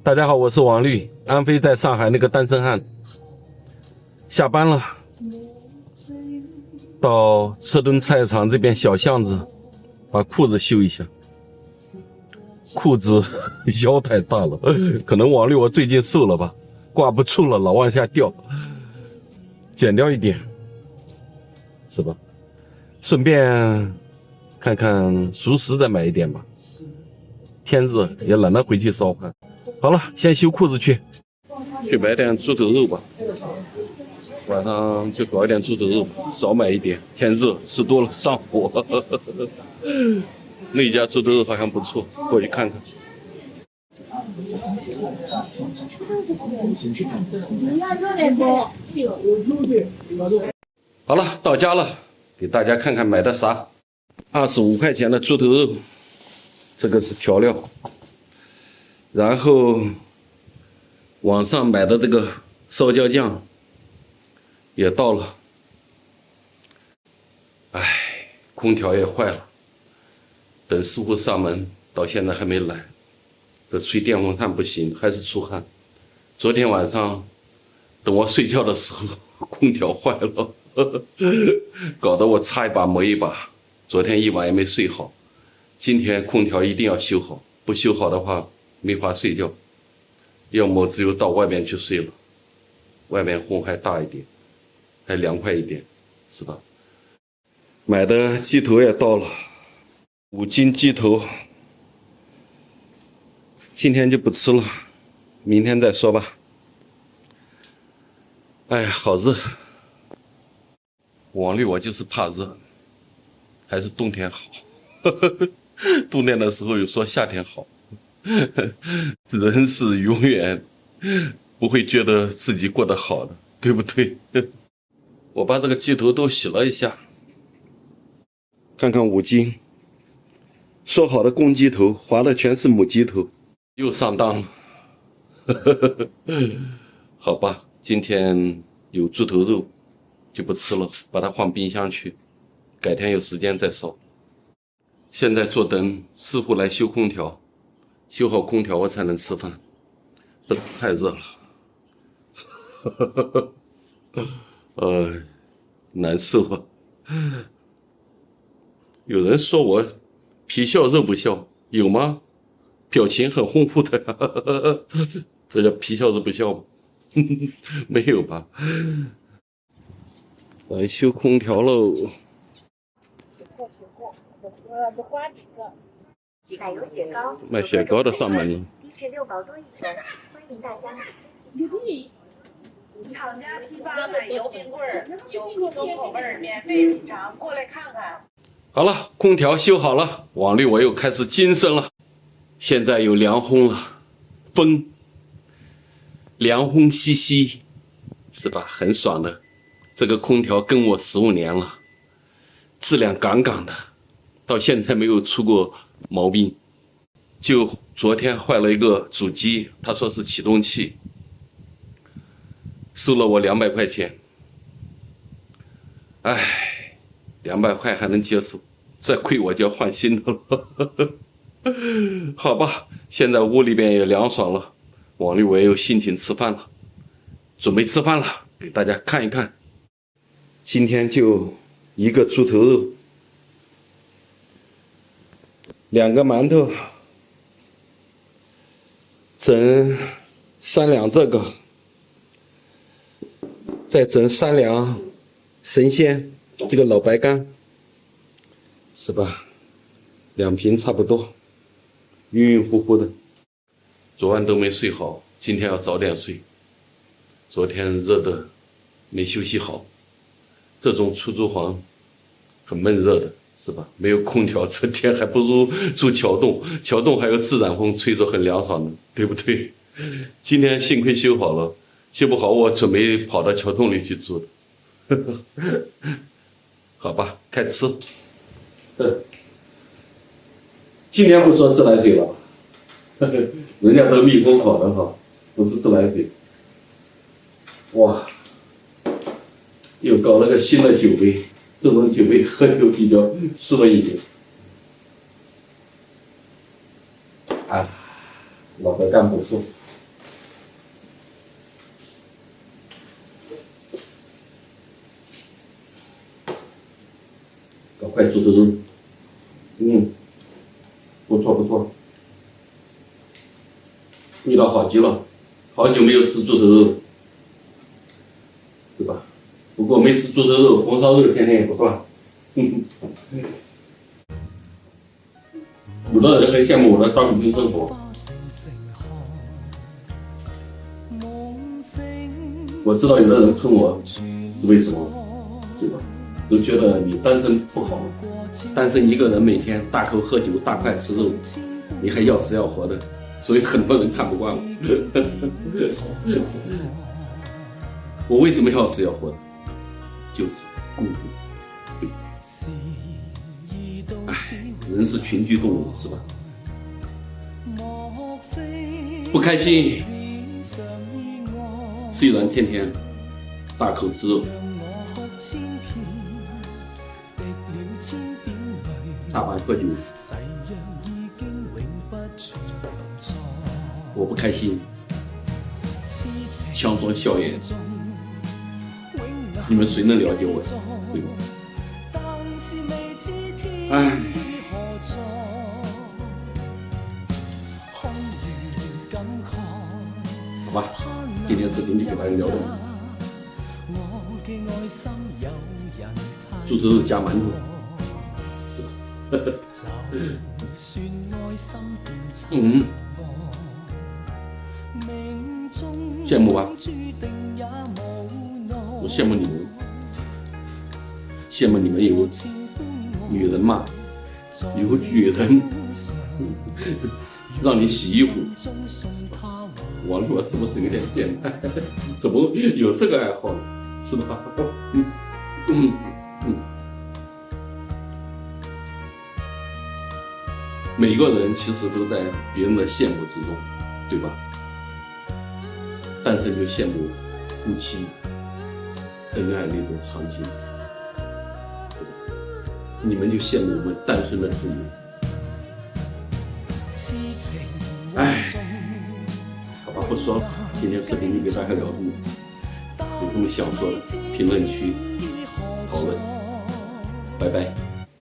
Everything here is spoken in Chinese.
大家好，我是王律，安飞在上海那个单身汉。下班了，到车墩菜市场这边小巷子，把裤子修一下。裤子腰太大了，可能王律我最近瘦了吧，挂不住了，老往下掉，减掉一点，是吧？顺便看看熟食再买一点吧。天热也懒得回去烧饭。好了，先修裤子去买点猪头肉吧。晚上就搞一点猪头肉，少买一点，天热吃多了上火。那家猪头肉好像不错，过去看看。好了，到家了，给大家看看买的啥。25块钱的猪头肉，这个是调料。然后网上买的这个烧椒酱也到了。唉，空调也坏了，等师傅上门，到现在还没来。这吹电风扇不行，还是出汗。昨天晚上等我睡觉的时候，空调坏了，搞得我擦一把没一把。昨天一晚也没睡好，今天空调一定要修好，不修好的话没法睡觉，要么只有到外面去睡了，外面风还大一点，还凉快一点，是吧？买的鸡头也到了，5斤鸡头，今天就不吃了，明天再说吧。哎呀，好热！王律我就是怕热，还是冬天好。冬天的时候又说夏天好。人是永远不会觉得自己过得好的，对不对？我把这个鸡头都洗了一下，看看5斤，说好的公鸡头，划的全是母鸡头，又上当了。好吧，今天有猪头肉就不吃了，把它放冰箱去，改天有时间再烧。现在坐等师傅来修空调，修好空调我才能吃饭，这太热了。难受啊。有人说我皮笑肉不笑，有吗？表情很丰富的呀。这叫皮笑肉不笑吗？没有吧。来修空调喽。卖雪糕的上门了。6包多1份，欢迎大家。厂家批发奶油冰棍儿，有各种口味，免费品尝，过来看看。好了，空调修好了，王律我又开始精神了。现在有凉风了，风，凉风习习，是吧？很爽的。这个空调跟我15年了，质量杠杠的，到现在没有出过毛病。就昨天坏了一个主机，他说是启动器，收了我200块钱。唉，200块还能接受，再贵我就要换新的了。好吧，现在屋里边也凉爽了，王律我也有心情吃饭了，准备吃饭了，给大家看一看。今天就1个猪头肉，2个馒头，整3两这个，再整3两神仙，这个老白干，是吧？2瓶差不多，晕晕乎乎的。昨晚都没睡好，今天要早点睡。昨天热的没休息好，这种出租房很闷热的，是吧？没有空调，这天还不如住桥洞，桥洞还有自然风吹着很凉爽的，对不对？今天幸亏修好了，修不好我准备跑到桥洞里去住的。好吧，开吃。今天不说自来水了，人家都密封好的哈，不是自来水。哇，又搞了个新的酒杯，这种酒杯喝酒比较斯文一点。啊，老白干不错。块猪头肉，不错不错，味道好极了，好久没有吃猪头肉，是吧？不过没吃猪头肉，红烧肉天天也不断。有的人很羡慕我的当兵生活，我知道有的人恨我是为什么，是吧？都觉得你单身不好，单身一个人每天大口喝酒、大块吃肉，你还要死要活的，所以很多人看不惯我。我为什么要死要活的？就是孤独。哎，人是群居动物，是吧？不开心，虽然天天大口吃肉，大碗喝酒，我不开心，强装笑颜，你们谁能了解我，对吧？唉，好吧，今天视频就给大家聊到这，猪头肉加馒头，是吧？羡慕吧？我羡慕你们，羡慕你们有女人嘛，有女人让你洗衣服。网络是不是有点变态？怎么有这个爱好，是吧？每个人其实都在别人的羡慕之中，对吧？单身就羡慕夫妻恩爱那种场景，你们就羡慕我们单身的自由。唉，好吧，不说了，今天视频就给大家聊这么多，有什么想说的，评论区讨论，拜拜。